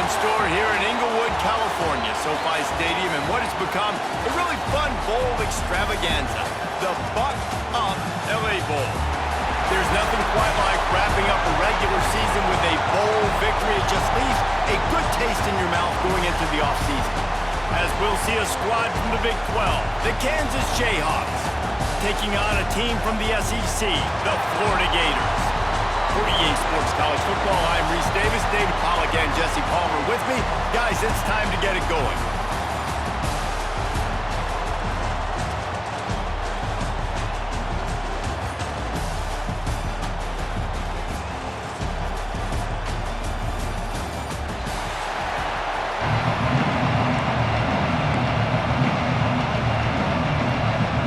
in store here in Inglewood, California, SoFi Stadium, and what has become a really fun bowl extravaganza, the Buck Up LA Bowl. There's nothing quite like wrapping up a regular season with a bowl victory. It just leaves a good taste in your mouth going into the offseason. As we'll see a squad from the Big 12, the Kansas Jayhawks, taking on a team from the SEC, the Florida Gators. For EA Sports College Football, I'm Reese Davis, David Pollack, and Jesse Palmer with me. Guys, it's time to get it going.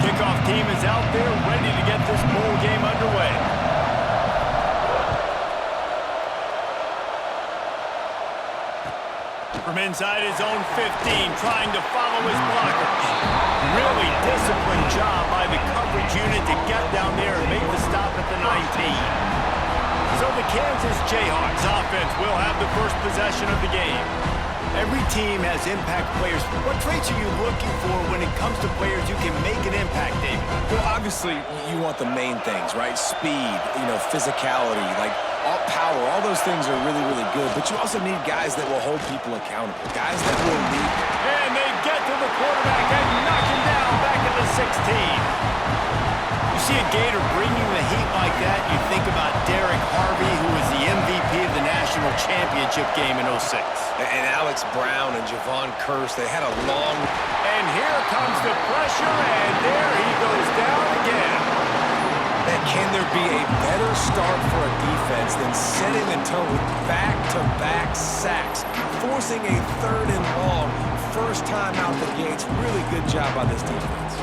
Kickoff team is out there ready to get this bowl game underway. From inside his own 15, trying to follow his blockers. Really disciplined job by the coverage unit to get down there and make the stop at the 19. So the Kansas Jayhawks offense will have the first possession of the game. Every team has impact players. What traits are you looking for when it comes to players who can make an impact, David? Well, obviously, you want the main things, right? Speed, physicality, all power. All those things are really, really good. But you also need guys that will hold people accountable, guys that will lead. And they get to the quarterback and knock him down back at the 16. You see a Gator bringing the heat like that, you think about Derek Harvey, who was the MVP of the national championship game in 06. And Alex Brown and Javon Curse, they had a long... And here comes the pressure, and there he goes down again. And can there be a better start for a defense than setting the tone with back-to-back sacks, forcing a third and long, first time out the gates? Really good job by this defense.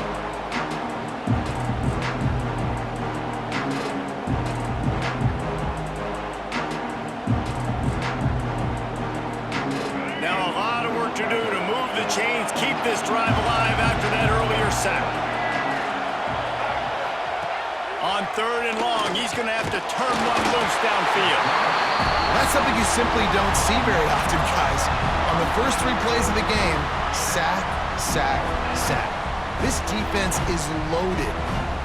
Now a lot of work to do to move the chains, keep this drive alive after that earlier sack. On third and long, he's going to have to turn one loose downfield. That's something you simply don't see very often, guys. On the first 3 plays of the game, sack, sack, sack. This defense is loaded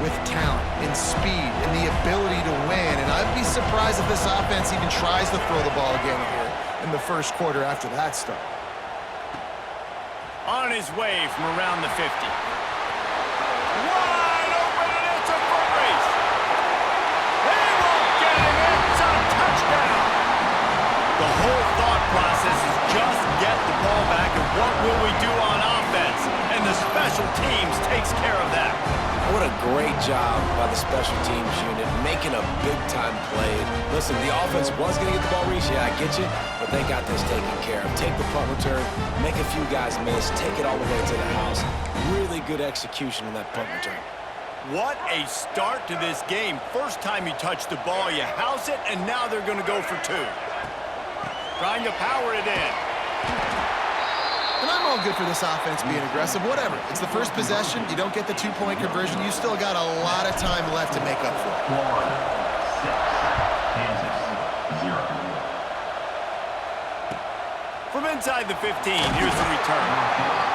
with talent and speed and the ability to win, and I'd be surprised if this offense even tries to throw the ball again here in the first quarter after that start. On his way from around the 50. Wide open, and it's a foot race. They won't get him. It's a touchdown. The whole thought process is just get the ball back, and what will we do on offense? And the special teams takes care of that. What a great job by the special teams unit, making a big-time play. Listen, the offense was going to get the ball reached. Yeah, I get you, but they got this taken care of. Take the punt return, make a few guys miss, take it all the way to the house. Really good execution on that punt return. What a start to this game. First time you touch the ball, you house it, and now they're going to go for 2. Trying to power it in. And I'm all good for this offense being aggressive, whatever. It's the first possession. You don't get the 2-point conversion. You still got a lot of time left to make up for it. From inside the 15, here's the return.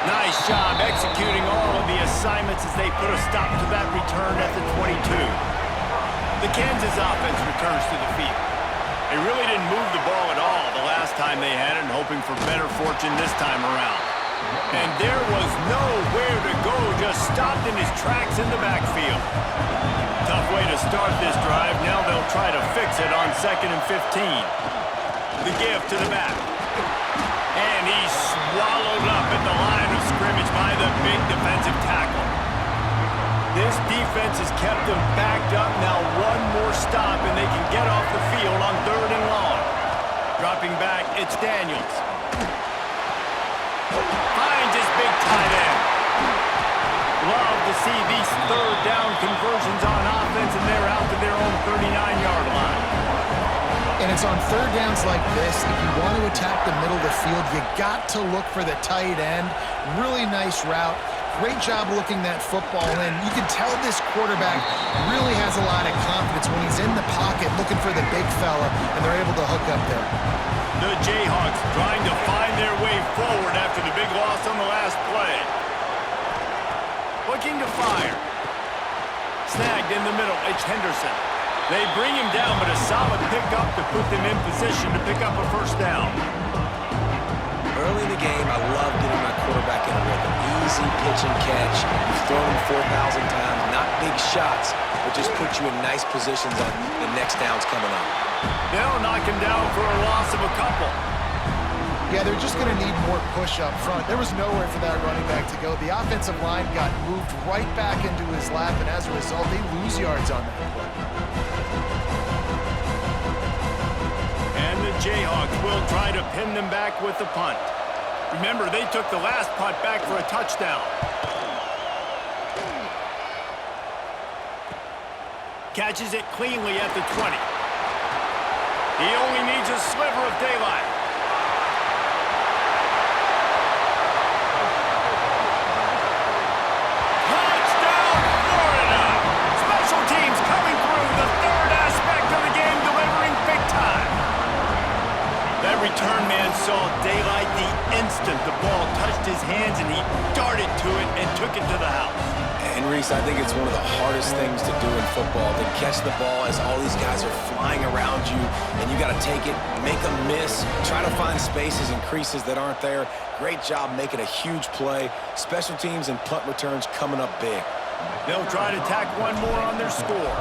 Nice job executing all of the assignments as they put a stop to that return at the 22. The Kansas offense returns to the field. They really didn't move the ball at all the last time they had it, and hoping for better fortune this time around. And there was nowhere to go, just stopped in his tracks in the backfield. Tough way to start this drive. Now they'll try to fix it on 2nd and 15. The give to the back. And he's swallowed up at the line of scrimmage by the big defensive tackle. This defense has kept them backed up. Now one more stop, and they can get off the field on 3rd and long. Dropping back, it's Daniels. Finds his big tight end. Love to see these 3rd down conversions on offense, and they're out to their own 39-yard line. And it's on 3rd downs like this, if you want to attack the middle of the field, you got to look for the tight end. Really nice route. Great job looking that football in. You can tell this quarterback really has a lot of confidence when he's in the pocket looking for for the big fella, and they're able to hook up there. The Jayhawks trying to find their way forward after the big loss on the last play. Looking to fire. Snagged in the middle, it's Henderson. They bring him down, but a solid pickup to put them in position to pick up a first down. Early in the game, I love getting my quarterback in a rhythm. Easy pitch and catch. You've thrown him 4,000 times. Not big shots, but just put you in nice positions on the next downs coming up. They'll knock him down for a loss of a couple. Yeah, they're just going to need more push up front. There was nowhere for that running back to go. The offensive line got moved right back into his lap, and as a result, they lose yards on that play. And the Jayhawks will try to pin them back with the punt. Remember, they took the last punt back for a touchdown. Catches it cleanly at the 20. He only needs a sliver of daylight. Touchdown, Florida! Special teams coming through, the third aspect of the game, delivering big time. That return man saw daylight the instant the ball touched his hands, and he darted to it and took it to the house. And Reese, I think it's one of the hardest things to do in football, to catch the ball as all these guys are flying around you, and you got to take it, make them miss, try to find spaces and creases that aren't there. Great job making a huge play. Special teams and punt returns coming up big. They'll try to tack one more on their score.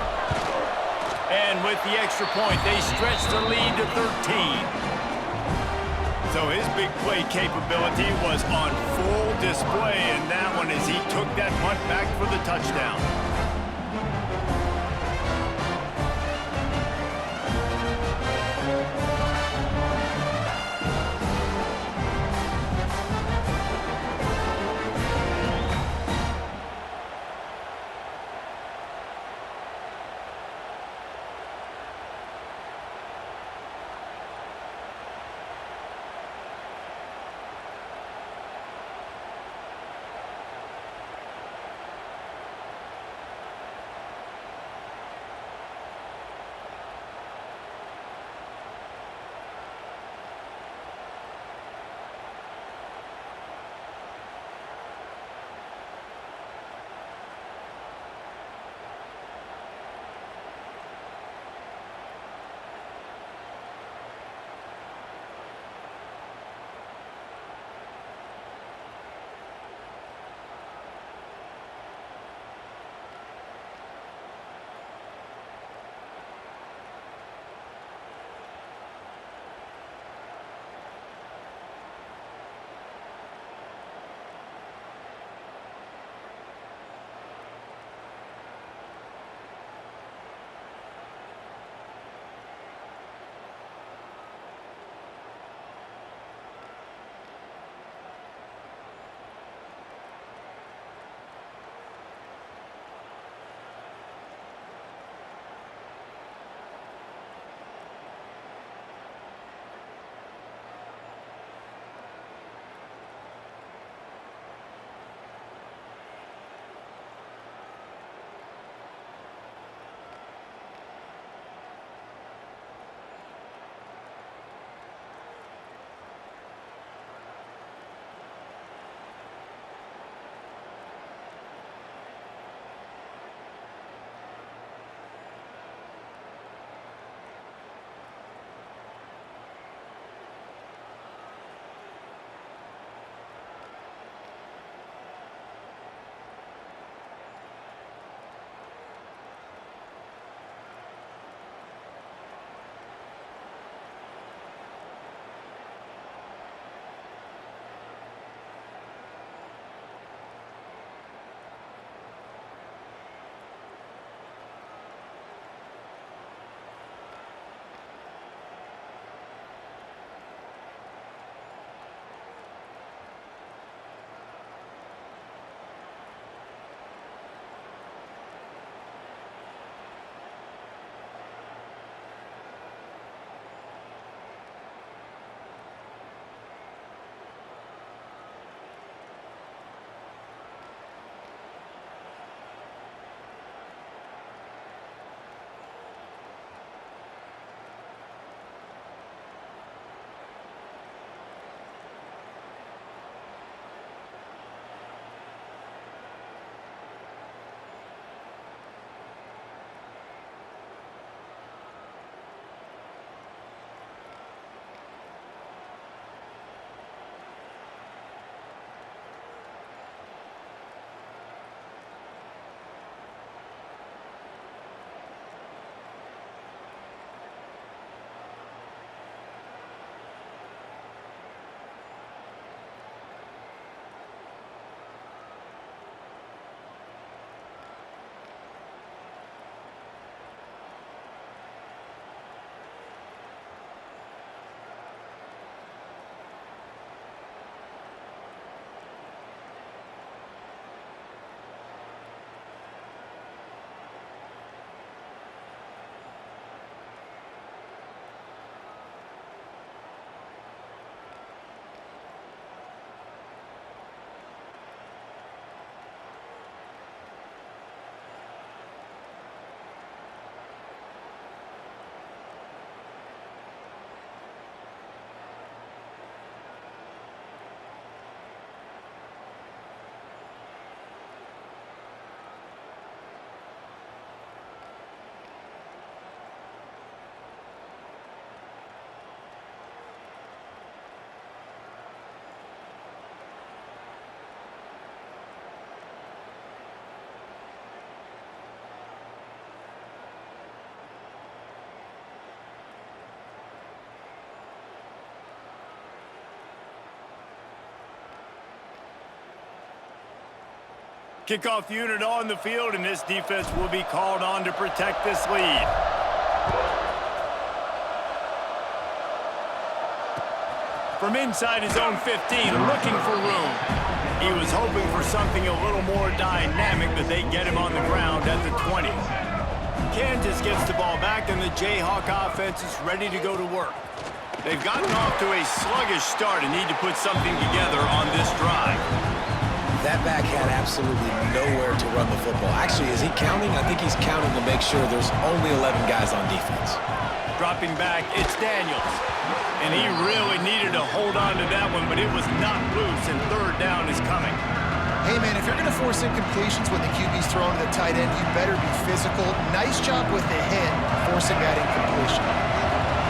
And with the extra point, they stretch the lead to 13. So his big play capability was on full display in that one as he took that punt back for the touchdown. Kickoff unit on the field, and this defense will be called on to protect this lead. From inside his own 15, looking for room. He was hoping for something a little more dynamic, but they get him on the ground at the 20. Kansas gets the ball back, and the Jayhawk offense is ready to go to work. They've gotten off to a sluggish start and need to put something together on this drive. That back had absolutely nowhere to run the football. Actually, is he counting? I think he's counting to make sure there's only 11 guys on defense. Dropping back, it's Daniels. And he really needed to hold on to that one, but it was not loose, and third down is coming. Hey, man, if you're going to force incompletions when the QB's thrown to the tight end, you better be physical. Nice job with the hit, forcing that incompletion.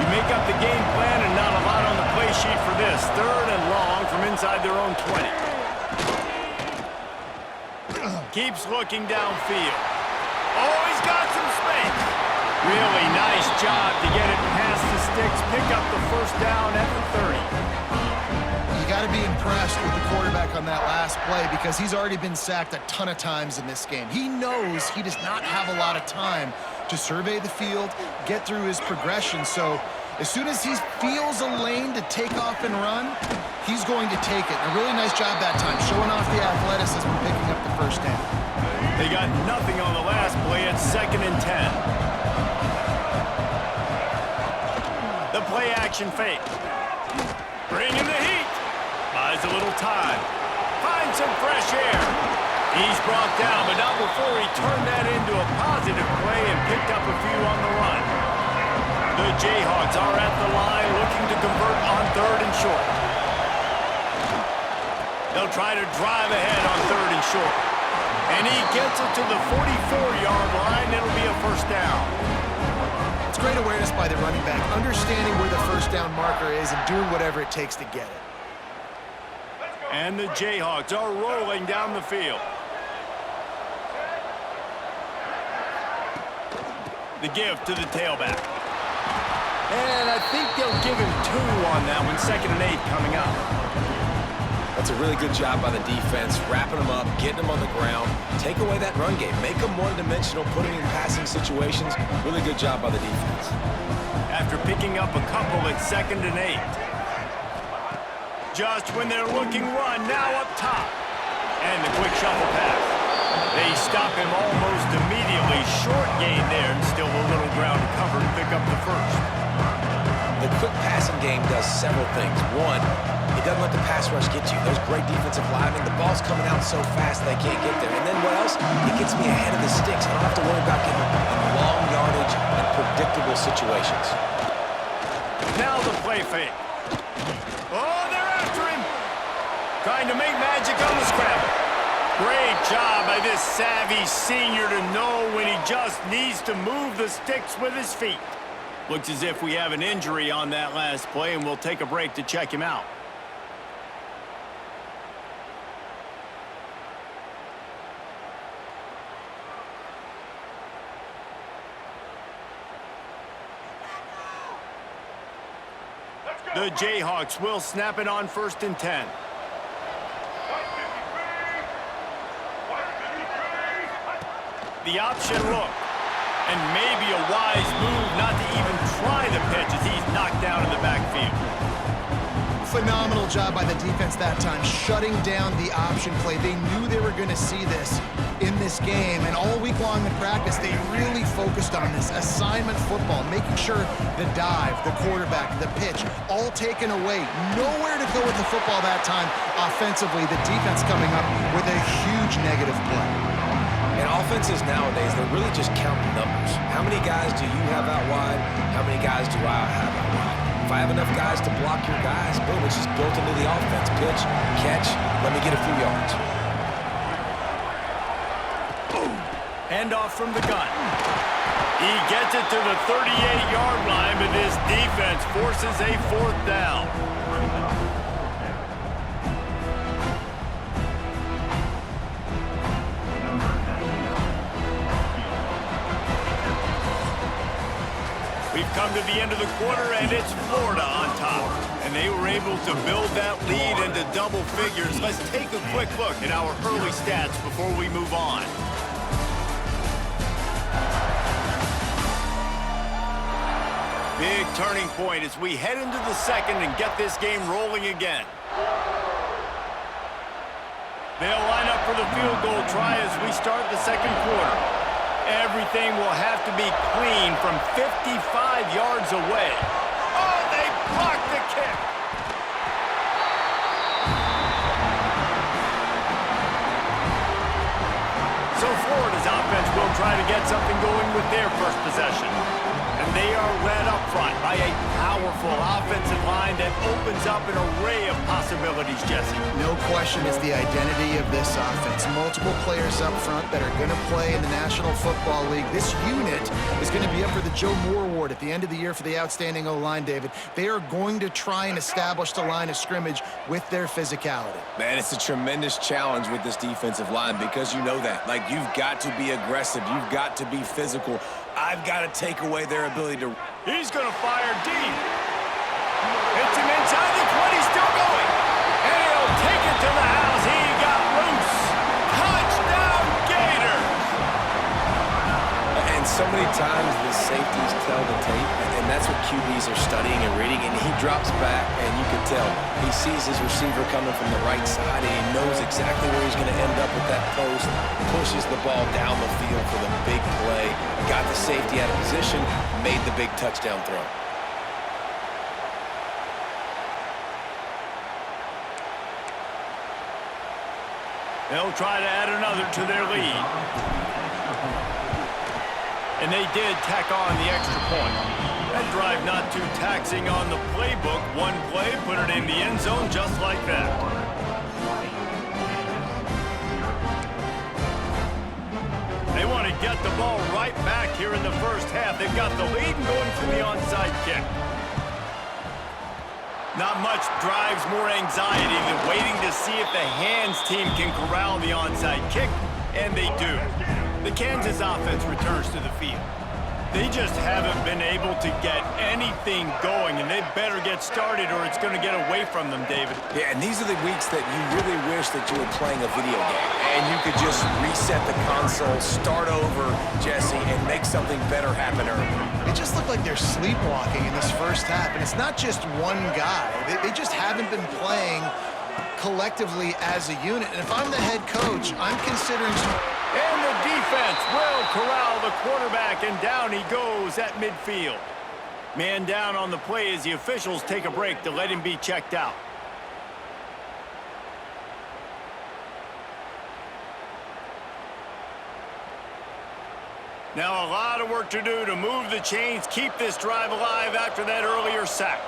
You make up the game plan and not a lot on the play sheet for this. Third and long from inside their own 20. Keeps looking downfield. Oh, he's got some space. Really nice job to get it past the sticks, pick up the first down at the 30. You got to be impressed with the quarterback on that last play because he's already been sacked a ton of times in this game. He knows he does not have a lot of time to survey the field, get through his progression. So as soon as he feels a lane to take off and run, he's going to take it. A really nice job that time, showing off the athleticism, picking up the first down. They got nothing on the last play at 2nd and 10. The play action fake. Bringing the heat. Buys a little time. Finds some fresh air. He's brought down, but not before he turned that into a positive play and picked up a few on the run. The Jayhawks are at the line looking to convert on 3rd and short. They'll try to drive ahead on 3rd and short. And he gets it to the 44-yard line. It'll be a first down. It's great awareness by the running back, understanding where the first down marker is and doing whatever it takes to get it. And the Jayhawks are rolling down the field. The give to the tailback. And I think they'll give him 2 on that one. 2nd and 8 coming up. That's a really good job by the defense, wrapping them up, getting them on the ground. Take away that run game. Make them one-dimensional, put them in passing situations. Really good job by the defense. After picking up a couple at 2nd and 8. Just when they're looking run, now up top. And the quick shuffle pass. They stop him almost immediately. Short gain there, and still a little ground to cover to pick up the first. The quick passing game does several things. One, it doesn't let the pass rush get you. There's great defensive linemen. The ball's coming out so fast they can't get there. And then what else? It gets me ahead of the sticks. I don't have to worry about getting in long yardage and predictable situations. Now the play fake. Oh, they're after him. Trying to make magic on the scramble. Great job by this savvy senior to know when he just needs to move the sticks with his feet. Looks as if we have an injury on that last play, and we'll take a break to check him out. The Jayhawks will snap it on 1st and 10. The option look. And maybe a wise move not to even try the pitch as he's knocked down in the backfield. Phenomenal job by the defense that time, shutting down the option play. They knew they were going to see this in this game, and all week long in practice, they really focused on this assignment football, making sure the dive, the quarterback, the pitch, all taken away. Nowhere to go with the football that time offensively. The defense coming up with a huge negative play. And offenses nowadays, they're really just counting numbers. How many guys do you have out wide? How many guys do I have out wide? If I have enough guys to block your guys, boom, it's just built into the offense. Pitch, catch, let me get a few yards. Handoff from the gun. He gets it to the 38-yard line, but this defense forces a 4th down. We've come to the end of the quarter, and it's Florida on top. And they were able to build that lead into double figures. Let's take a quick look at our early stats before we move on. Big turning point as we head into the second and get this game rolling again. They'll line up for the field goal try as we start the second quarter. Everything will have to be clean from 55 yards away. Oh, they blocked the kick. So Florida's offense will try to get something going with their first possession. And they are led up front by a powerful offensive line that opens up an array of possibilities, Jesse. No question it's the identity of this offense. Multiple players up front that are going to play in the National Football League. This unit is going to be up for the Joe Moore Award at the end of the year for the outstanding O-line, David. They are going to try and establish the line of scrimmage with their physicality. Man, it's a tremendous challenge with this defensive line because you know that. Like, you've got to be aggressive. You've got to be physical. I've got to take away their ability to... He's going to fire deep. Hits him inside the 20, still going. And he'll take it to the house. He got loose. Touchdown, Gators. And so many times the safeties tell the tape, and that's what QBs are studying and reading, and he drops back, and you can tell he sees his receiver coming from the right side, and he knows exactly where he's going to end up with that post, pushes the ball down the field for the big play, got the safety out of position, made the big touchdown throw. They'll try to add another to their lead. And they did tack on the extra point. That drive not too taxing on the playbook. One play, put it in the end zone just like that. They want to get the ball right back here in the first half. They've got the lead and going for the onside kick. Not much drives more anxiety than waiting to see if the hands team can corral the onside kick, and they do. The Kansas offense returns to the field. They just haven't been able to get anything going, and they better get started or it's going to get away from them, David. Yeah, and these are the weeks that you really wish that you were playing a video game, and you could just reset the console, start over, Jesse, and make something better happen early. It just looked like they're sleepwalking in this first half, and it's not just one guy. They just haven't been playing collectively as a unit. And if I'm the head coach, I'm considering some... And the defense will corral the quarterback, and down he goes at midfield. Man down on the play as the officials take a break to let him be checked out. Now a lot of work to do to move the chains, keep this drive alive after that earlier sack.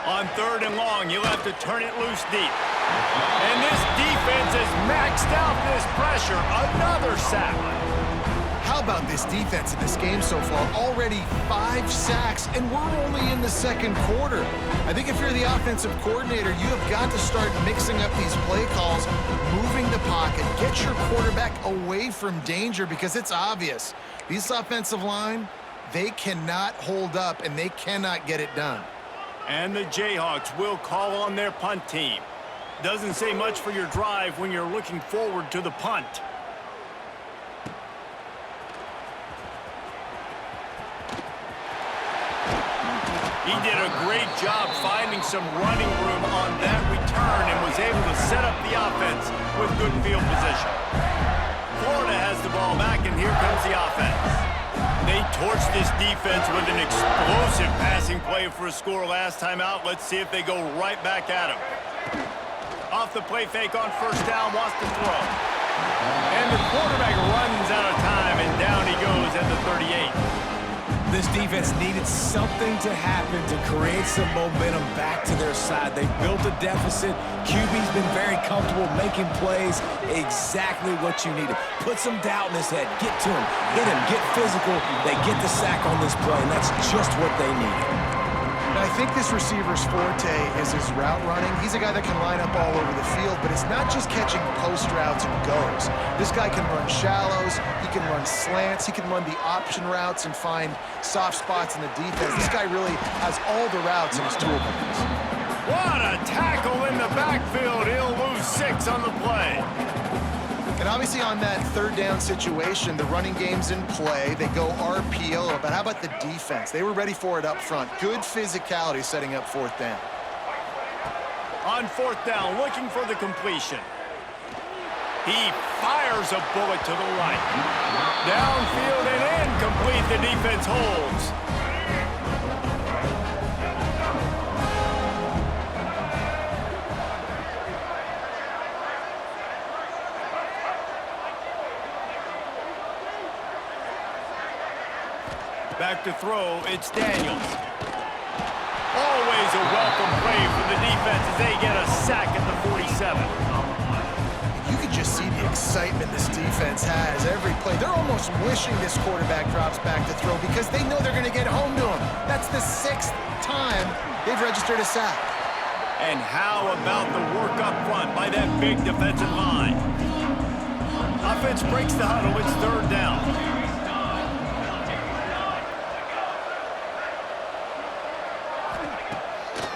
On third and long, you'll have to turn it loose deep. And this defense has maxed out this pressure. Another sack. How about this defense in this game so far? Already 5 sacks, and we're only in the second quarter. I think if you're the offensive coordinator, you have got to start mixing up these play calls, moving the pocket, get your quarterback away from danger, because it's obvious. This offensive line, they cannot hold up, and they cannot get it done. And the Jayhawks will call on their punt team. Doesn't say much for your drive when you're looking forward to the punt. He did a great job finding some running room on that return and was able to set up the offense with good field position. Florida has the ball back, and here comes the offense. They torched this defense with an explosive passing play for a score last time out. Let's see if they go right back at him. Off the play fake on first down, wants to throw. And the quarterback runs out of time, and down he goes at the 38. This defense needed something to happen to create some momentum back to their side. They've built a deficit. QB's been very comfortable making plays. Exactly what you needed. Put some doubt in his head. Get to him. Hit him. Get physical. They get the sack on this play, and that's just what they needed. I think this receiver's forte is his route running. He's a guy that can line up all over the field, but it's not just catching post routes and goes. This guy can run shallows, he can run slants, he can run the option routes and find soft spots in the defense. This guy really has all the routes in his toolbox. What a tackle in the backfield. He'll lose 6 on the play. And obviously on that third down situation, the running game's in play. They go RPO, but how about the defense? They were ready for it up front. Good physicality setting up fourth down. On fourth down, looking for the completion. He fires a bullet to the right. Downfield and incomplete. The defense holds. Back to throw, it's Daniels. Always a welcome play for the defense as they get a sack at the 47. You can just see the excitement this defense has every play. They're almost wishing this quarterback drops back to throw because they know they're going to get home to him. That's the 6th time they've registered a sack. And how about the work up front by that big defensive line? Offense breaks the huddle, it's third down.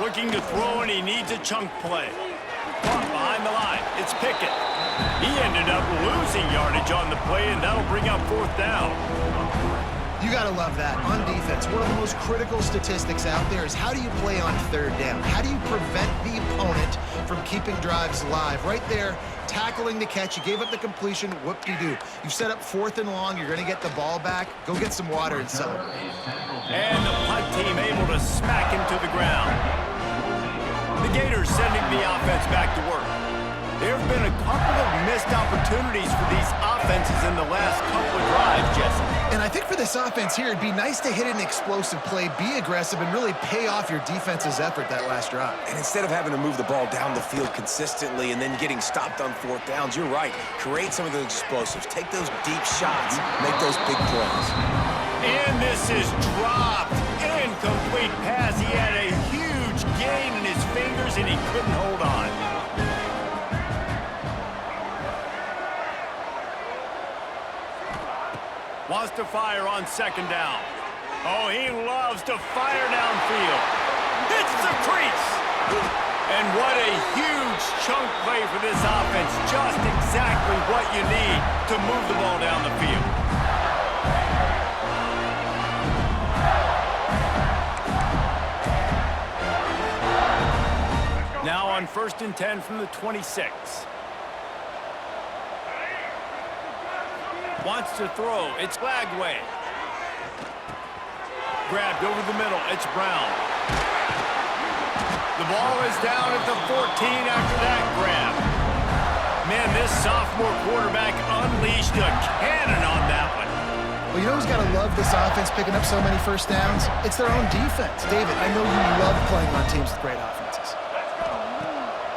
Looking to throw, and he needs a chunk play. Caught behind the line. It's Pickett. He ended up losing yardage on the play, and that'll bring up fourth down. You got to love that. On defense, one of the most critical statistics out there is how do you play on third down? How do you prevent the opponent from keeping drives alive? Right there, tackling the catch. You gave up the completion. Whoop-de-doo. You set up fourth and long. You're going to get the ball back. Go get some water and celebrate. And the punt team able to smack him to the ground. The Gators sending the offense back to work. There have been a couple of missed opportunities for these offenses in the last couple of drives, Jesse. And I think for this offense here, it'd be nice to hit an explosive play, be aggressive, and really pay off your defense's effort that last drive. And instead of having to move the ball down the field consistently and then getting stopped on fourth downs, you're right. Create some of those explosives. Take those deep shots. Make those big plays. And this is dropped. Incomplete pass. He had a huge gain in his fingers, and he couldn't hold on. Wants to fire on second down. Oh, he loves to fire downfield. Hits the crease. And what a huge chunk play for this offense. Just exactly what you need to move the ball down the field. Now on 1st and 10 from the 26. Wants to throw. It's Lagway. Grabbed over the middle. It's Brown. The ball is down at the 14 after that grab. Man, this sophomore quarterback unleashed a cannon on that one. Well, you know who's got to love this offense picking up so many first downs? It's their own defense. David, I know you love playing on teams with great offenses.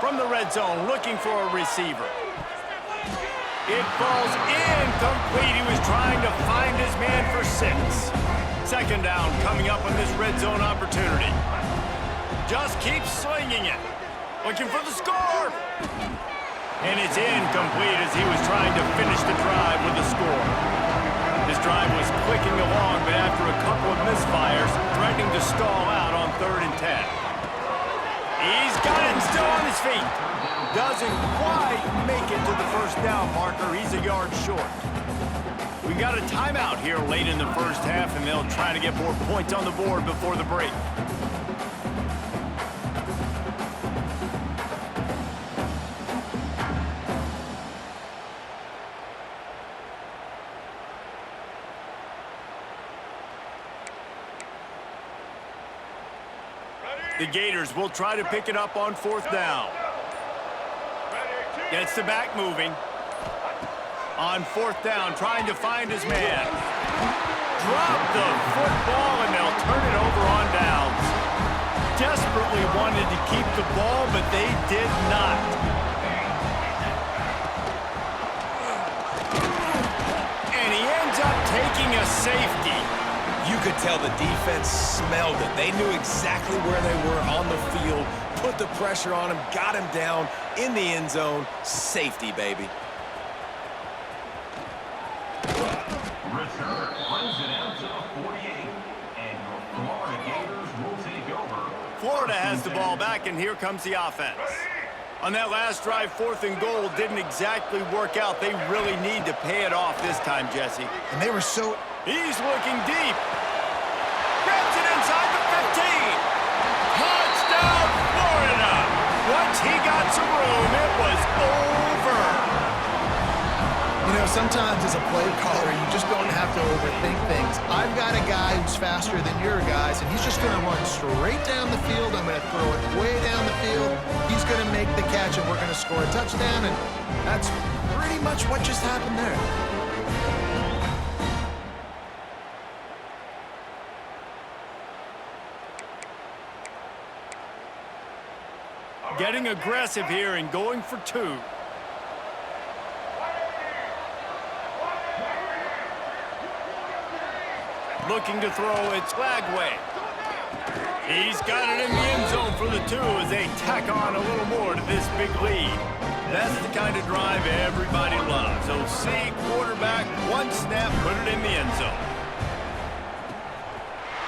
From the red zone, looking for a receiver. It falls incomplete. He was trying to find his man for 6. Second down coming up on this red zone opportunity. Just keeps swinging it. Looking for the score. And it's incomplete as he was trying to finish the drive with a score. This drive was clicking along, but after a couple of misfires, threatening to stall out on 3rd and 10. He's got it and still on his feet. Doesn't quite make it to the first down marker. He's a yard short. We got a timeout here late in the first half, and they'll try to get more points on the board before the break. The Gators will try to pick it up on 4th down. Gets the back moving. On 4th down, trying to find his man. Drop the football, and they'll turn it over on downs. Desperately wanted to keep the ball, but they did not. And he ends up taking a safety. You could tell the defense smelled it. They knew exactly where they were on the field, put the pressure on him, got him down in the end zone. Safety, baby. Return runs it out to the 48, and your Florida Gators will take over. Florida has the ball back, and here comes the offense. On that last drive, 4th and goal didn't exactly work out. They really need to pay it off this time, Jesse. And they were so... He's looking deep. Grabs it inside the 15. Touchdown, Florida. Once he got some room, it was over. You know, sometimes as a play caller, you just don't have to overthink things. I've got a guy who's faster than your guys, and he's just going to run straight down the field. I'm going to throw it way down the field. He's going to make the catch, and we're going to score a touchdown, and that's pretty much what just happened there. Getting aggressive here and going for 2. Looking to throw, it's Lagway. He's got it in the end zone for the 2 as they tack on a little more to this big lead. That's the kind of drive everybody loves. OC quarterback, one snap, put it in the end zone.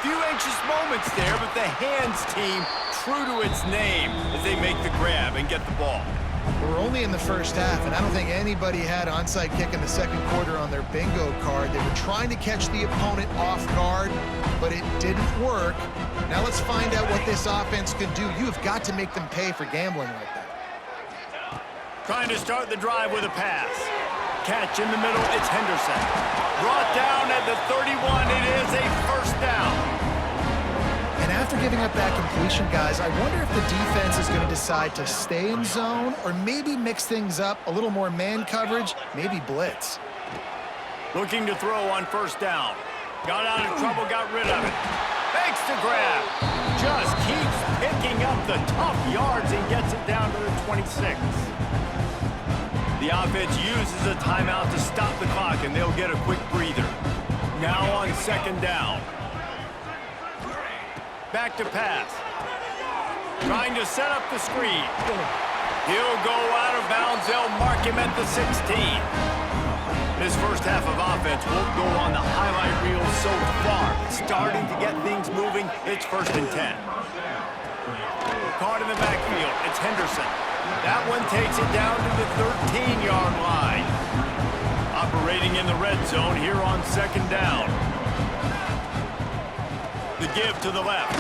Few anxious moments there, but the hands team true to its name as they make the grab and get the ball. We're only in the first half, and I don't think anybody had onside kick in the second quarter on their bingo card. They were trying to catch the opponent off guard, but it didn't work. Now let's find out what this offense can do. You have got to make them pay for gambling like that. Trying to start the drive with a pass. Catch in the middle, it's Henderson. Brought down at the 31, it is a first down. And after giving up that completion, guys, I wonder if the defense is going to decide to stay in zone or maybe mix things up, a little more man coverage, maybe blitz. Looking to throw on first down. Got out of trouble, got rid of it. Makes the grab. Just keeps picking up the tough yards and gets it down to the 26. The offense uses a timeout to stop the clock, and they'll get a quick breather. Now on second down. Back to pass. Trying to set up the screen. He'll go out of bounds. They'll mark him at the 16. This first half of offense won't go on the highlight reel so far. Starting to get things moving. It's 1st and 10. Caught in the backfield. It's Henderson. That one takes it down to the 13-yard line. Operating in the red zone here on second down. The give to the left.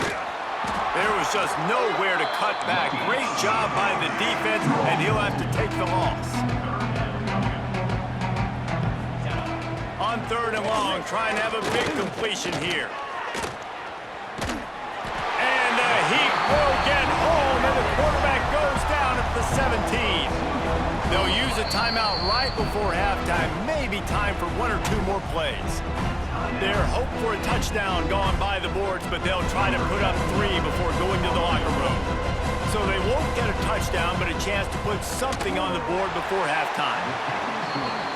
There was just nowhere to cut back. Great job by the defense, and he'll have to take the loss. On 3rd and long, trying to have a big completion here. And the Heat will get home, and the quarterback goes down at the 17. They'll use a timeout right before halftime. Maybe time for 1 or 2 more plays. Their hope for a touchdown gone by the boards, but they'll try to put up 3 before going to the locker room. So they won't get a touchdown, but a chance to put something on the board before halftime.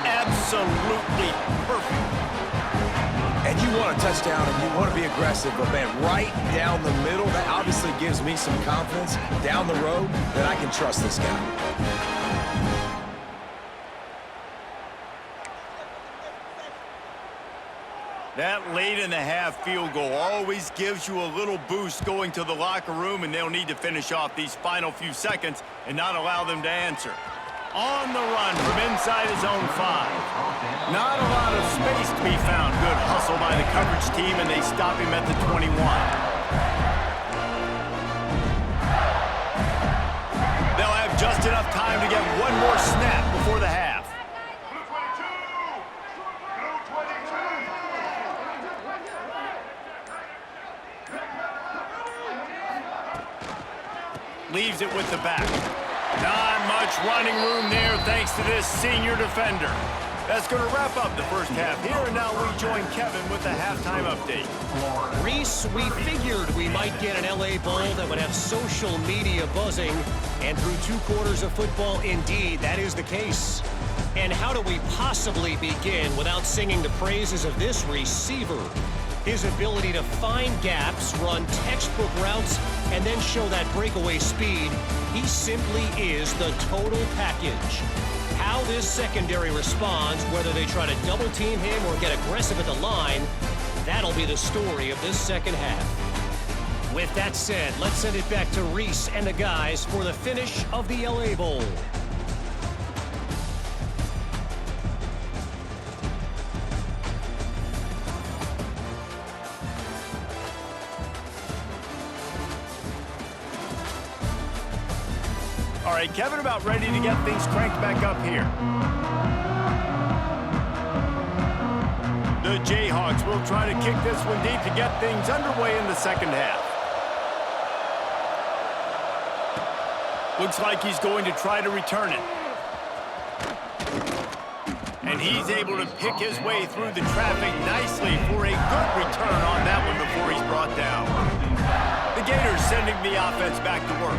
Absolutely perfect. And you want a touchdown and you want to be aggressive, but man, right down the middle, that obviously gives me some confidence down the road that I can trust this guy. That late in the half field goal always gives you a little boost going to the locker room, and they'll need to finish off these final few seconds and not allow them to answer. On the run from inside his own 5. Not a lot of space to be found. Good hustle by the coverage team, and they stop him at the 21. They'll have just enough time to get one more snap before the half. Leaves it with the back. Not much running room there thanks to this senior defender. That's going to wrap up the first half here, and now we join Kevin with the halftime update. Reese, we figured we might get an LA Bowl that would have social media buzzing, and through 2 quarters of football, indeed, that is the case. And how do we possibly begin without singing the praises of this receiver? His ability to find gaps, run textbook routes, and then show that breakaway speed, he simply is the total package. How this secondary responds, whether they try to double team him or get aggressive at the line, that'll be the story of this second half. With that said, let's send it back to Reese and the guys for the finish of the LA Bowl. All right, Kevin about ready to get things cranked back up here. The Jayhawks will try to kick this one deep to get things underway in the second half. Looks like he's going to try to return it. And he's able to pick his way through the traffic nicely for a good return on that one before he's brought down. The Gators sending the offense back to work.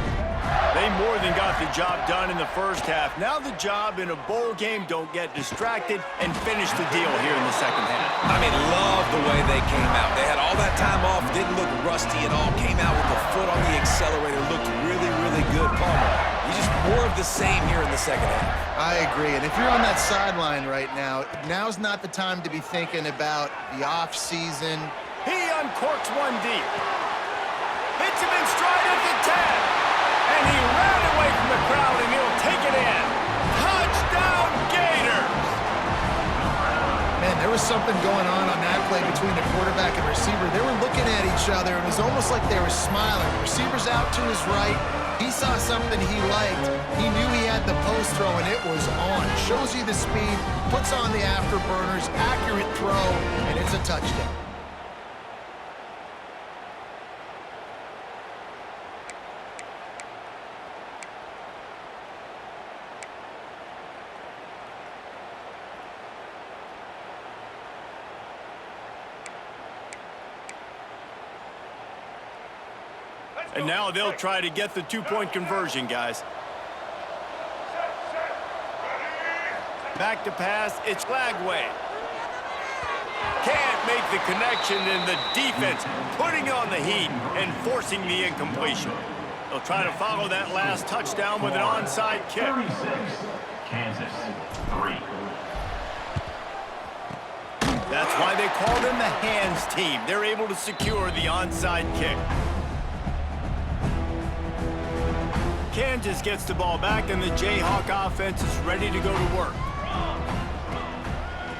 They more than got the job done in the first half. Now the job in a bowl game, don't get distracted and finish the deal here in the second half. I mean, love the way they came out. They had all that time off, didn't look rusty at all, came out with the foot on the accelerator, looked really, really good. Palmer, you just more of the same here in the second half. I agree, and if you're on that sideline right now, now's not the time to be thinking about the off-season. He uncorks one deep. Hits him in stride at the 10. And he ran away from the crowd, and he'll take it in. Touchdown, Gators! Man, there was something going on that play between the quarterback and receiver. They were looking at each other. It was almost like they were smiling. The receiver's out to his right. He saw something he liked. He knew he had the post throw, and it was on. Shows you the speed, puts on the afterburners, accurate throw, and it's a touchdown. And now they'll try to get the two-point conversion, guys. Back to pass, it's Lagway. Can't make the connection, and the defense putting on the heat and forcing the incompletion. They'll try to follow that last touchdown with an onside kick. 36, Kansas, 3. That's why they call them the hands team. They're able to secure the onside kick. Kansas gets the ball back, and the Jayhawk offense is ready to go to work.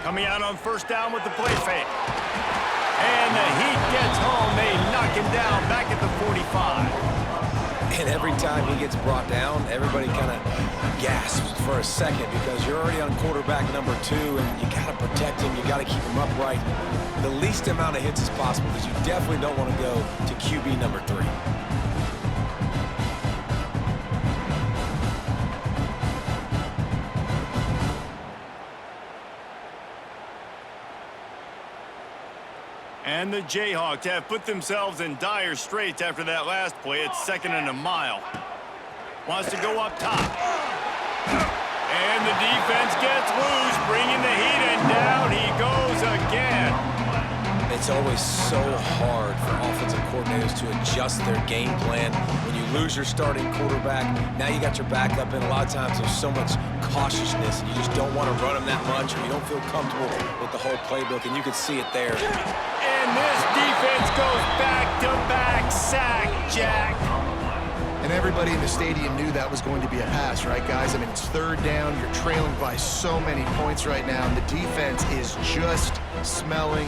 Coming out on first down with the play fake. And the Heat gets home. They knock him down back at the 45. And every time he gets brought down, everybody kind of gasps for a second because you're already on quarterback number 2, and you got to protect him. You got to keep him upright. The least amount of hits as possible because you definitely don't want to go to QB number 3. And the Jayhawks have put themselves in dire straits after that last play. It's 2nd and a mile. Wants to go up top. And the defense gets loose, bringing the heat, and down he goes again. It's always so hard for offensive coordinators to adjust their game plan. When you lose your starting quarterback, now you got your backup, and a lot of times there's so much cautiousness, and you just don't want to run them that much, or you don't feel comfortable with the whole playbook, and you can see it there. And this defense goes back-to-back sack, Jack. And everybody in the stadium knew that was going to be a pass, right, guys? I mean, it's 3rd down. You're trailing by so many points right now, and the defense is just smelling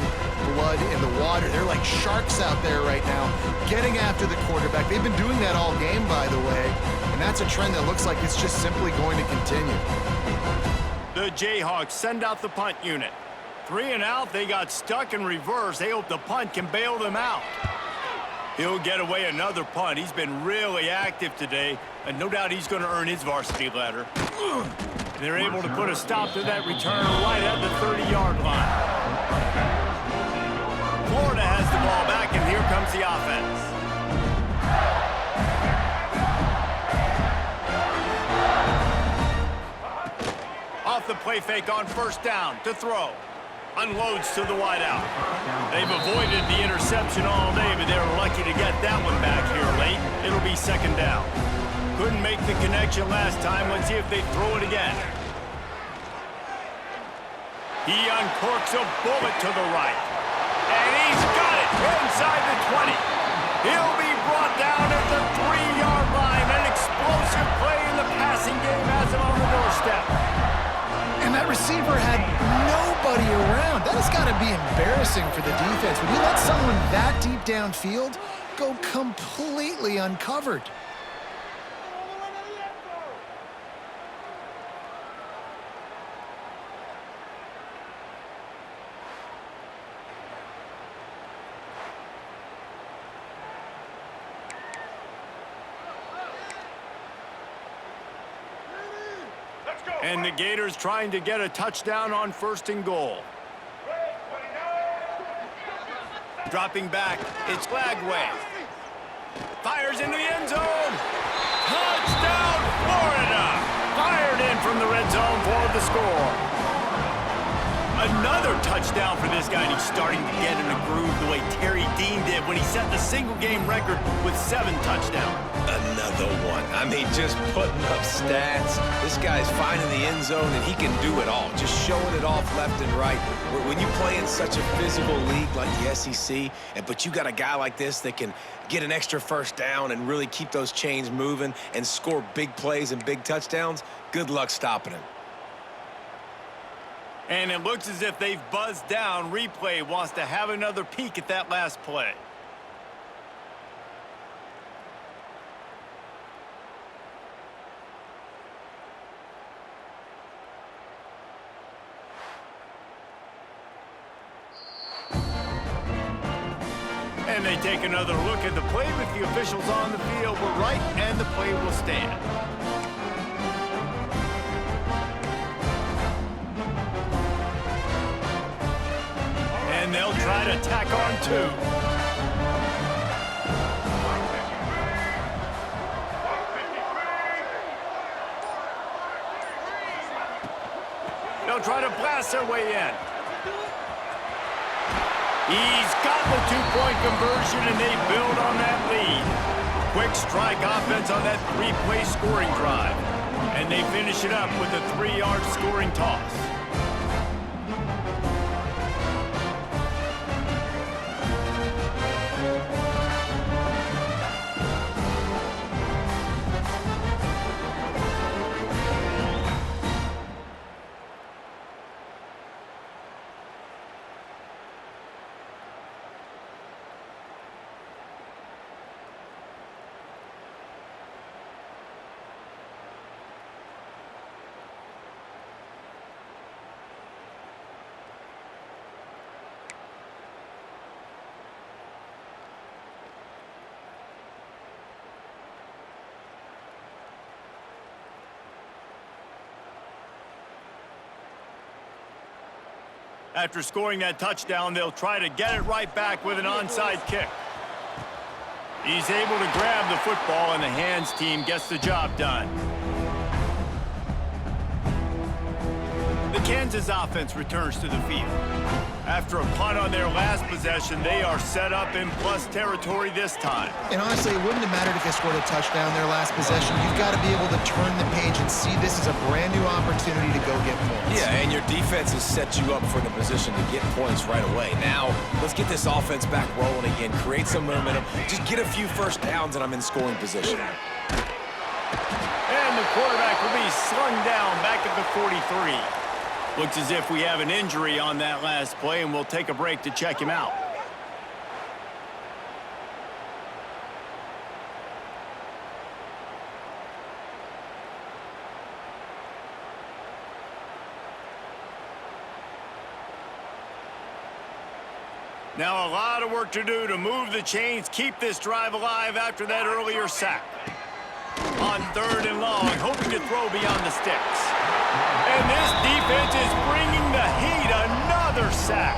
blood in the water. They're like sharks out there right now, getting after the quarterback. They've been doing that all game, by the way, and that's a trend that looks like it's just simply going to continue. The Jayhawks send out the punt unit. 3 and out, they got stuck in reverse. They hope the punt can bail them out. He'll get away another punt. He's been really active today, and no doubt he's going to earn his varsity letter. And they're able to put a stop to that return right at the 30-yard line. Florida has the ball back, and here comes the offense. Off the play fake on first down to throw. Unloads to the wideout. They've avoided the interception all day, but they were lucky to get that one back here late. It'll be second down. Couldn't make the connection last time. Let's see if they throw it again. He uncorks a bullet to the right. And he's got it inside the 20. He'll be brought down at the 3-yard line. An explosive play in the passing game has him on the doorstep. And that receiver had nobody around. That has got to be embarrassing for the defense. When you let someone that deep downfield go completely uncovered. And the Gators trying to get a touchdown on 1st and goal. Dropping back, it's Lagway. Fires into the end zone. Touchdown, Florida! Fired in from the red zone for the score. Another touchdown for this guy, and he's starting to get in a groove the way Terry Dean did when he set the single-game record with 7 touchdowns. Another one. I mean, just putting up stats. This guy's finding the end zone, and he can do it all. Just showing it off left and right. When you play in such a physical league like the SEC, but you got a guy like this that can get an extra first down and really keep those chains moving and score big plays and big touchdowns, good luck stopping him. And it looks as if they've buzzed down. Replay wants to have another peek at that last play. And they take another look at the play, but the officials on the field were right, and the play will stand. And they'll try to tack on 2. They'll try to blast their way in. He's got the 2-point conversion, and they build on that lead. Quick strike offense on that 3-play scoring drive. And they finish it up with a 3-yard scoring toss. After scoring that touchdown, they'll try to get it right back with an onside kick. He's able to grab the football, and the hands team gets the job done. The Kansas offense returns to the field. After a punt on their last possession, they are set up in plus territory this time. And honestly, it wouldn't have mattered if they scored a touchdown their last possession. You've got to be able to turn the page and see this is a brand new opportunity to go get points. Yeah, and your defense has set you up for the position to get points right away. Now, let's get this offense back rolling again, create some momentum, just get a few first downs, and I'm in scoring position. And the quarterback will be slung down back at the 43. Looks as if we have an injury on that last play, and we'll take a break to check him out. Now a lot of work to do to move the chains, keep this drive alive after that earlier sack. On 3rd and long, hoping to throw beyond the sticks. And this defense is bringing the heat. Another sack.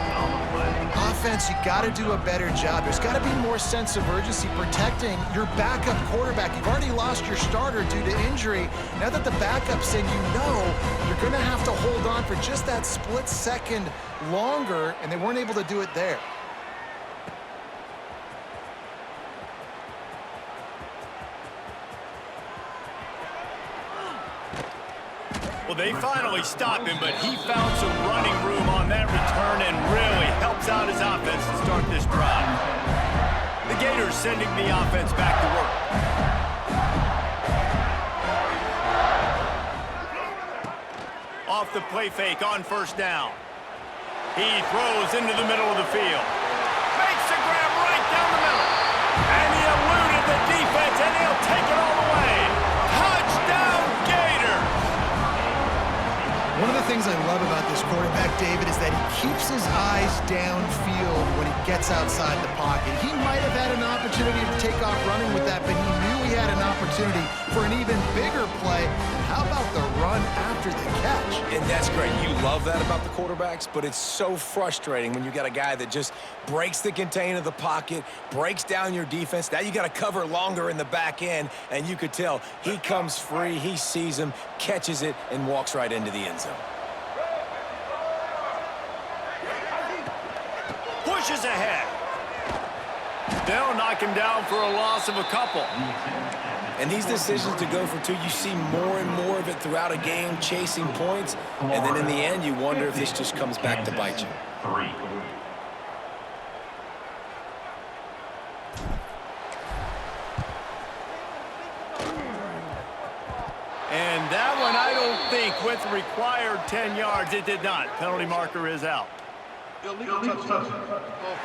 defense, you got to do a better job. There's got to be more sense of urgency protecting your backup quarterback. You've already lost your starter due to injury. Now that the backup's in, you know you're going to have to hold on for just that split second longer, and they weren't able to do it there. Well, they finally stopped him, but he found some running room on that return and really helps out his offense to start this drive. The Gators sending the offense back to work. Off the play fake on first down. He throws into the middle of the field. Makes the grab right down the middle. And he eluded the defense, and he'll take it all the way. Touchdown, Gators! One of the things I love about this quarterback, David, is that he keeps his eyes downfield when he gets outside the pocket. He might have had an opportunity to take off running with that, but he knew he had an opportunity for an even bigger play. And how about the run after the catch? And that's great. You love that about the quarterbacks, but it's so frustrating when you got a guy that just breaks the contain of the pocket, breaks down your defense. Now you got to cover longer in the back end, and you could tell he comes free, he sees him, catches it, and walks right into the end zone. Pushes ahead. They'll knock him down for a loss of a couple. And these decisions to go for two, you see more and more of it throughout a game, chasing points, and then in the end, you wonder if this just comes back to bite you. And that one, I don't think, with the required 10 yards, it did not. Penalty marker is out. Illegal touchdown.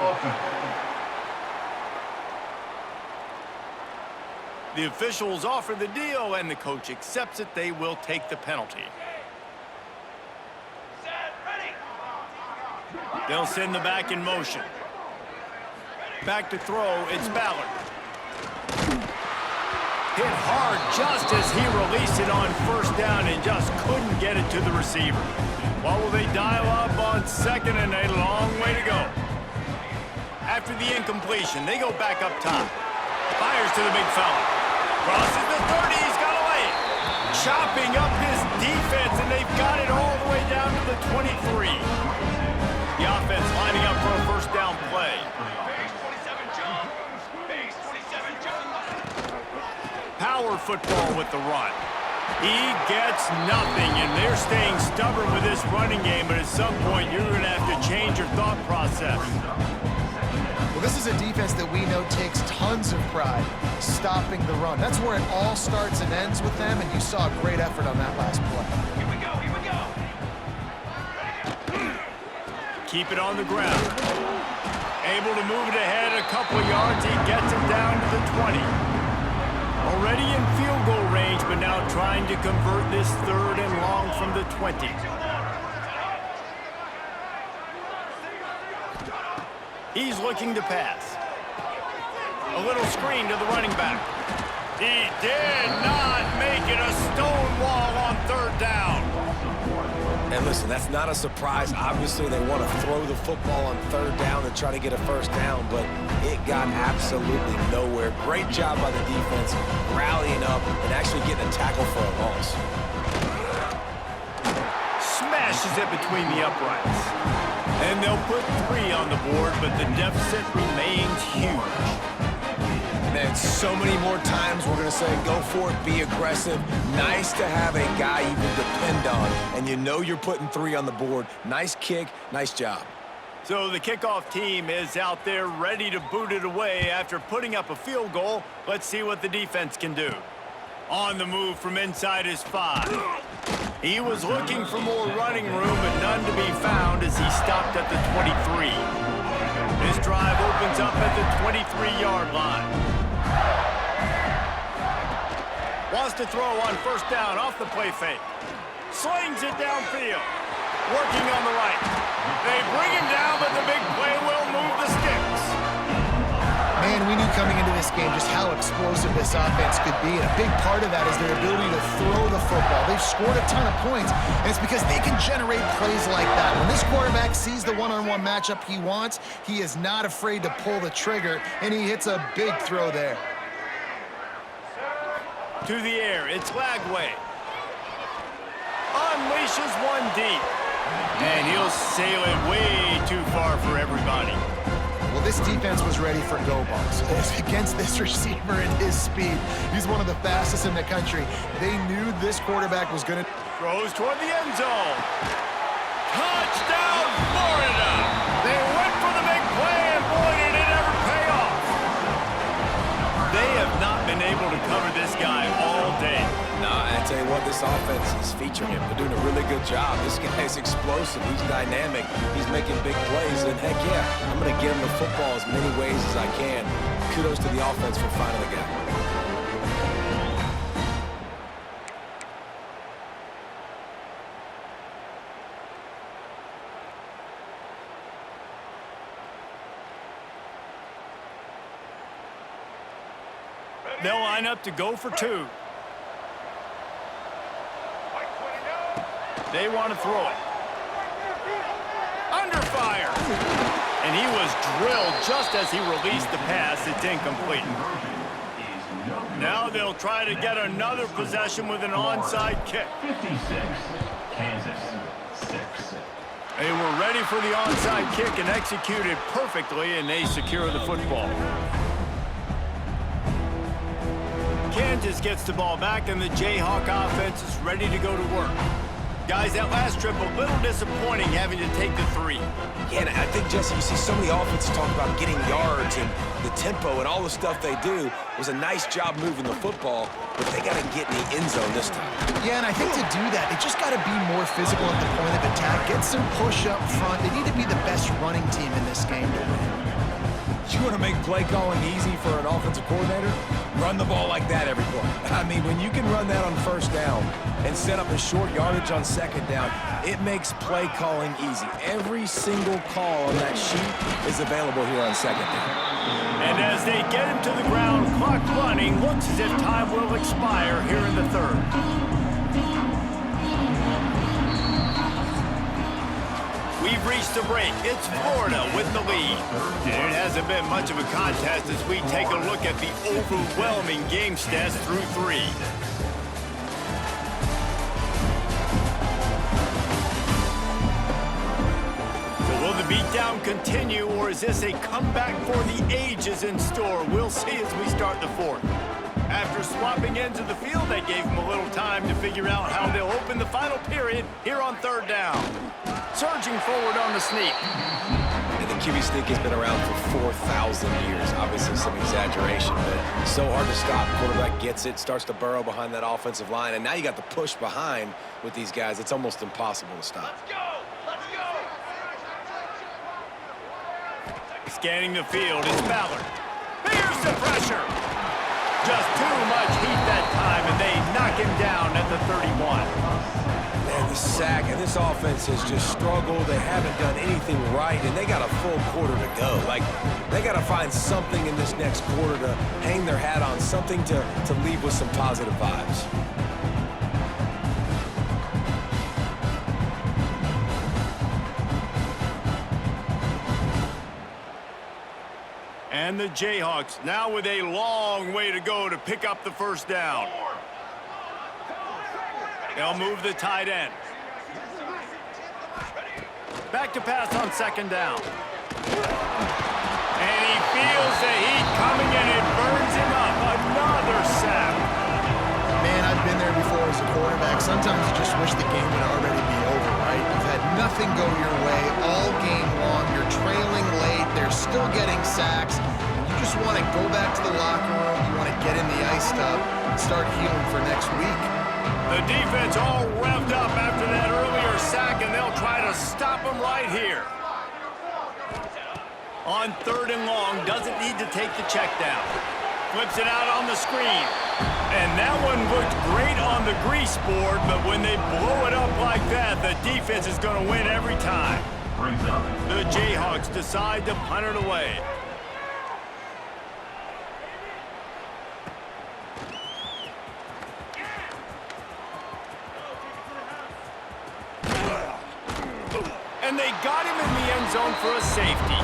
Offense. The officials offer the deal, and the coach accepts it. They will take the penalty. They'll send the back in motion. Back to throw, it's Ballard. Hit hard just as he released it on first down and just couldn't get it to the receiver. What will they dial up on second, and a long way to go. After the incompletion, they go back up top. Fires to the big fella. Crosses the 30, he's got to lay it. Chopping up his defense, and they've got it all the way down to the 23. The offense lining up for a first down play. Power football with the run. He gets nothing, and they're staying stubborn with this running game, but at some point you're going to have to change your thought process. Well, this is a defense that we know takes tons of pride stopping the run. That's where it all starts and ends with them, and you saw a great effort on that last play. Here we go, here we go. Keep it on the ground. Able to move it ahead a couple of yards. He gets it down to the 20. Already in field goal range, but now trying to convert this third and long from the 20. He's looking to pass. A little screen to the running back. He did not make it a stone wall on third down. And listen, that's not a surprise. Obviously, they want to throw the football on third down and try to get a first down, but it got absolutely nowhere. Great job by the defense, rallying up and actually getting a tackle for a loss. Smashes it between the uprights. And they'll put 3 on the board, but the deficit remains huge. Man, so many more times we're going to say, go for it, be aggressive. Nice to have a guy you can depend on, and you know you're putting 3 on the board. Nice kick, nice job. So the kickoff team is out there ready to boot it away after putting up a field goal. Let's see what the defense can do. On the move from inside his 5. He was looking for more running room, but none to be found as he stopped at the 23. This drive opens up at the 23-yard line. Wants to throw on first down off the play fake. Slings it downfield. Working on the right. They bring him down, but the big play will move the sticks. Man, we knew coming into this game just how explosive this offense could be, and a big part of that is their ability to throw the football. They've scored a ton of points, and it's because they can generate plays like that. When this quarterback sees the one-on-one matchup he wants, he is not afraid to pull the trigger, and he hits a big throw there. To the air, it's Lagway. Unleashes one deep. And he'll sail it way too far for everybody. Well, this defense was ready for go balls. Against this receiver and his speed, he's one of the fastest in the country. They knew this quarterback was going to... Throws toward the end zone. Touchdown, Florida! They went for the big play, and boy, did it ever pay off. They have not been able to cover this guy all day. Nah, I tell you what, this offense is featuring him. They're doing a really good job. This guy's explosive. He's dynamic. He's making big plays. And heck yeah, I'm going to give him the football as many ways as I can. Kudos to the offense for finding the gap. They'll line up to go for two. They want to throw it. Under fire. And he was drilled just as he released the pass. It's incomplete. Now they'll try to get another possession with an onside kick. 56, Kansas 6. They were ready for the onside kick and executed perfectly, and they secure the football. Kansas gets the ball back, and the Jayhawk offense is ready to go to work. Guys, that last trip, a little disappointing having to take the three. Yeah, and I think, Jesse, you see so many offenses talk about getting yards and the tempo and all the stuff they do. It was a nice job moving the football, but they got to get in the end zone this time. Yeah, and I think to do that, they just got to be more physical at the point of attack, get some push up front. They need to be the best running team in this game to win. You want to make play calling easy for an offensive coordinator? Run the ball like that every play. I mean, when you can run that on first down and set up a short yardage on second down, it makes play calling easy. Every single call on that sheet is available here on second down. And as they get him to the ground, clock running, looks as if time will expire here in the third. We've reached the break. It's Florida with the lead. And it hasn't been much of a contest as we take a look at the overwhelming game stats through three. So will the beatdown continue, or is this a comeback for the ages in store? We'll see as we start the fourth. After swapping ends of the field, they gave them a little time to figure out how they'll open the final period here on third down. Surging forward on the sneak. And the QB sneak has been around for 4,000 years. Obviously some exaggeration, but so hard to stop. Quarterback gets it, starts to burrow behind that offensive line, and now you got the push behind with these guys. It's almost impossible to stop. Let's go! Let's go! Scanning the field is Ballard. Here's the pressure. Just too much heat that time, and they knock him down at the 31. Man, the sack, and this offense has just struggled. They haven't done anything right, and they got a full quarter to go. Like, they got to find something in this next quarter to hang their hat on, something to leave with some positive vibes. And the Jayhawks now with a long way to go to pick up the first down. They'll move the tight end. Back to pass on second down. And he feels the heat coming and it burns him up. Another sack. Man, I've been there before as a quarterback. Sometimes you just wish the game would already be over, right? You've had nothing go your way all game long. You're trailing late. They're still getting sacks. You just want to go back to the locker room. You want to get in the ice tub and start healing for next week. The defense all revved up after that earlier sack, and they'll try to stop him right here. On third and long, doesn't need to take the check down. Flips it out on the screen. And that one looked great on the grease board, but when they blow it up like that, the defense is going to win every time. The Jayhawks decide to punt it away. got him in the end zone for a safety.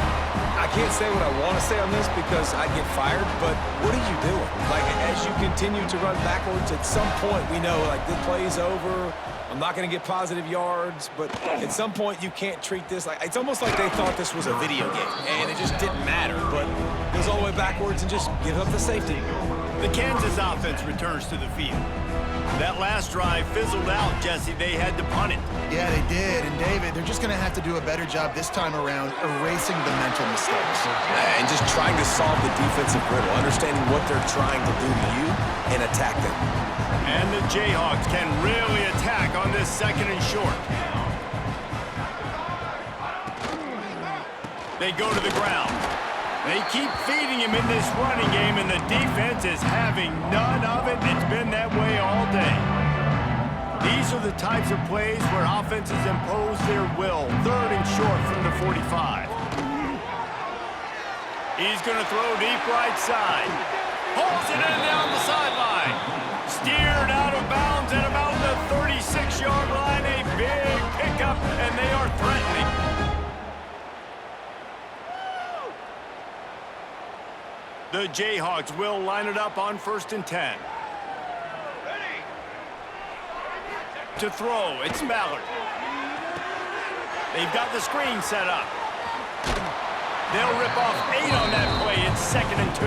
I can't say what I want to say on this because I'd get fired, but what are you doing? Like, as you continue to run backwards, at some point we know, like, this play's over. I'm not going to get positive yards, but at some point you can't treat this like, it's almost like they thought this was a video game, and it just didn't matter, but goes all the way backwards and just gives up the safety. The Kansas offense returns to the field. That last drive fizzled out, Jesse. They had to punt it. Yeah, they did. And, David, they're just going to have to do a better job this time around erasing the mental mistakes. And just trying to solve the defensive riddle, understanding what they're trying to do to you and attack them. And the Jayhawks can really attack on this 2nd and short. They go to the ground. They keep feeding him in this running game, and the defense is having none of it. It's been that way all day. These are the types of plays where offenses impose their will. 3rd and short from the 45. He's going to throw deep right side. Pulls it in down the sideline. Steered out of bounds at about the 36-yard line. A big pickup, and they are threatening. The Jayhawks will line it up on 1st and 10. To throw, it's Ballard. They've got the screen set up. They'll rip off 8 on that play. It's 2nd and 2.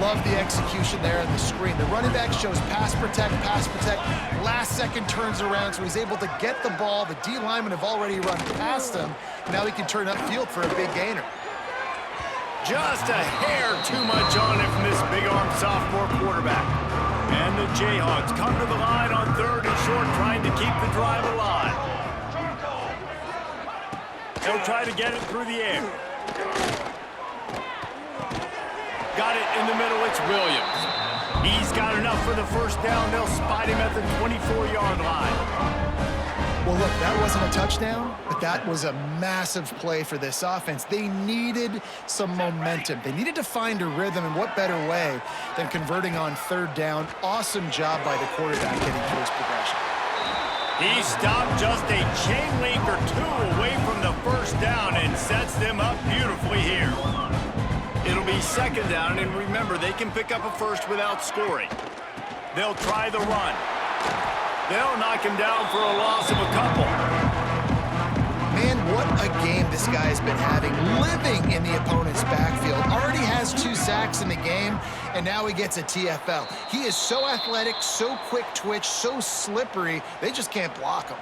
Love the execution there on the screen. The running back shows pass protect, last second turns around, so he's able to get the ball. The D linemen have already run past him. Now he can turn upfield for a big gainer. Just a hair too much on it from this big-armed sophomore quarterback. And the Jayhawks come to the line on 3rd and short, trying to keep the drive alive. They'll try to get it through the air. Got it in the middle, it's Williams. He's got enough for the 1st down. They'll spot him at the 24-yard line. Well, look, that wasn't a touchdown, but that was a massive play for this offense. They needed some momentum. They needed to find a rhythm, and what better way than converting on 3rd down. Awesome job by the quarterback getting first progression. He stopped just a chain link or 2 away from the 1st down and sets them up beautifully here. It'll be 2nd down, and remember, they can pick up a 1st without scoring. They'll try the run. They'll knock him down for a loss of a couple. Man, what a game this guy has been having, living in the opponent's backfield. Already has 2 sacks in the game, and now he gets a TFL. He is so athletic, so quick twitch, so slippery, they just can't block him.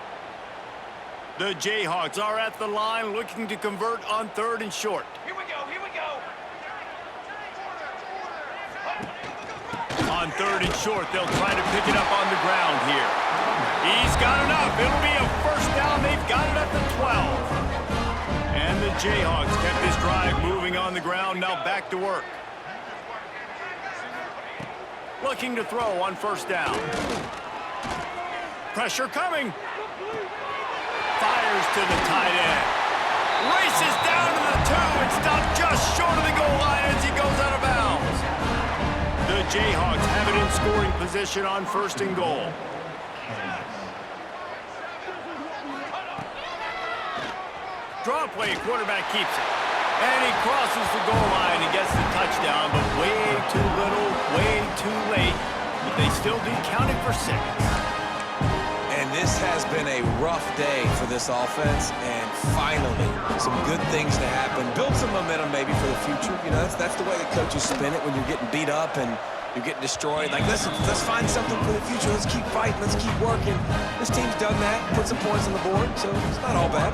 The Jayhawks are at the line looking to convert on 3rd and short. Here we go, here we go. On 3rd and short, they'll try to pick it up on the ground here. He's got enough. It'll be a 1st down. They've got it at the 12. And the Jayhawks kept this drive moving on the ground. Now back to work. Looking to throw on 1st down. Pressure coming. Fires to the tight end. Races down to the 2 and stopped just short of the goal line as he goes out of bounds. The Jayhawks have it in scoring position on 1st and goal. Draw play, quarterback keeps it. And he crosses the goal line and gets the touchdown, but way too little, way too late. But they still do count it for 6. And this has been a rough day for this offense, and finally, some good things to happen. Build some momentum maybe for the future. You know, that's the way the coaches spin it when you're getting beat up and you're getting destroyed. Like, listen, let's find something for the future. Let's keep fighting. Let's keep working. This team's done that, put some points on the board, so it's not all bad.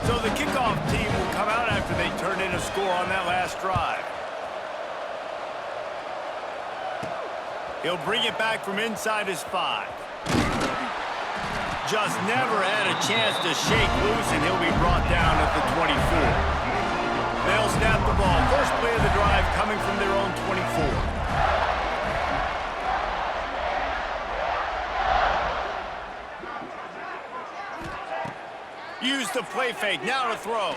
So the kickoff team will come out after they turn in a score on that last drive. He'll bring it back from inside his 5. Just never had a chance to shake loose, and he'll be brought down at the 24. They'll snap the ball. First play of the drive coming from their own 24. Use the play fake, now to throw.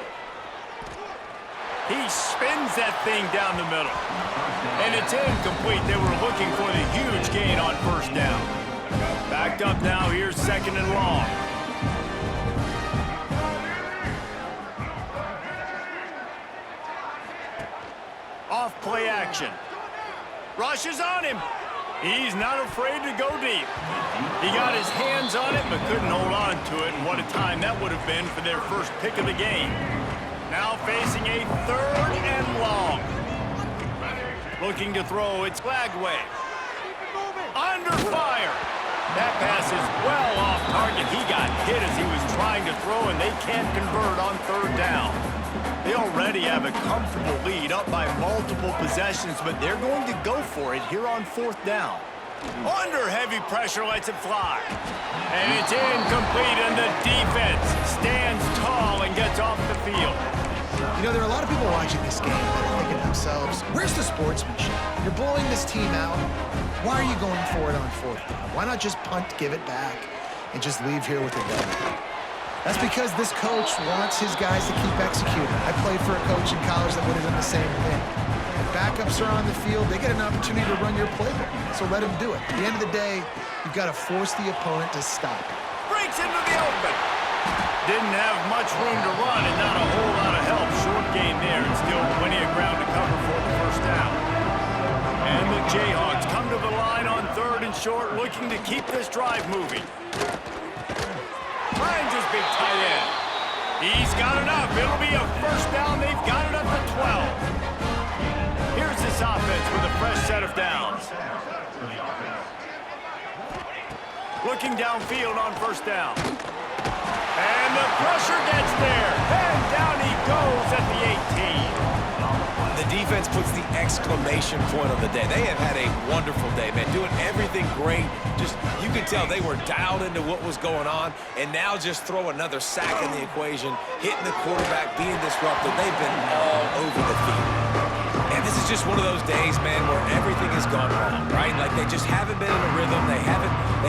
He spins that thing down the middle. And it's incomplete. They were looking for the huge gain on 1st down. Backed up now, here's 2nd and long. Off play action. Rushes on him. He's not afraid to go deep. He got his hands on it but couldn't hold on to it, and what a time that would have been for their first pick of the game. Now facing a 3rd and long. Looking to throw, it's Lagway. Under fire. That pass is well off target. He got hit as he was trying to throw, and they can't convert on 3rd down. They already have a comfortable lead up by multiple possessions, but they're going to go for it here on 4th down. Under heavy pressure, lets it fly. And it's incomplete, and the defense stands tall and gets off the field. You know, there are a lot of people watching this game that are thinking to themselves, where's the sportsmanship? You're blowing this team out. Why are you going for it on 4th down? Why not just punt, give it back, and just leave here with a W? That's because this coach wants his guys to keep executing. I played for a coach in college that would have done the same thing. If backups are on the field, they get an opportunity to run your playbook, so let them do it. At the end of the day, you've got to force the opponent to stop. Breaks into the open. Didn't have much room to run and not a whole lot of help. Short gain there and still plenty of ground to cover for the 1st down. And the Jayhawks come to the line on 3rd and short, looking to keep this drive moving. Finds his big tight end. He's got enough. It'll be a 1st down. They've got it up to 12. Here's this offense with a fresh set of downs. Looking downfield on 1st down. And the pressure gets there. And down he goes at the 18. The defense puts the exclamation point on the day. They have had a wonderful day, man. Doing everything great. Just, you could tell they were dialed into what was going on. And now just throw another sack in the equation, hitting the quarterback, being disruptive. They've been all over the field. And this is just one of those days, man, where everything has gone wrong, right? Like they just haven't been in a rhythm. They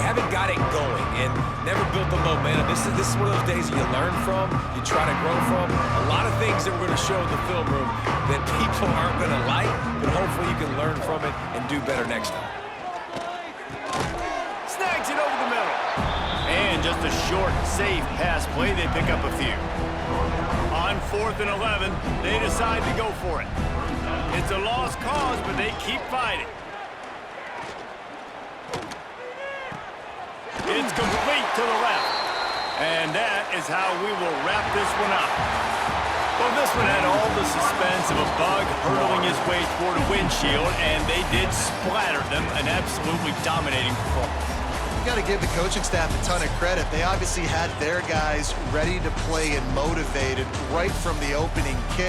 haven't got it going and never built the momentum. This is one of those days that you learn from, you try to grow from. A lot of things that we're going to show in the film room that people aren't going to like, but hopefully you can learn from it and do better next time. Snags it over the middle. And just a short, safe pass play. They pick up a few. On 4th and 11, they decide to go for it. It's a lost cause, but they keep fighting. It's complete to the left. And that is how we will wrap this one up. Well, this one had all the suspense of a bug hurtling his way toward a windshield, and they did splatter them, an absolutely dominating performance. You got to give the coaching staff a ton of credit. They obviously had their guys ready to play and motivated right from the opening kick.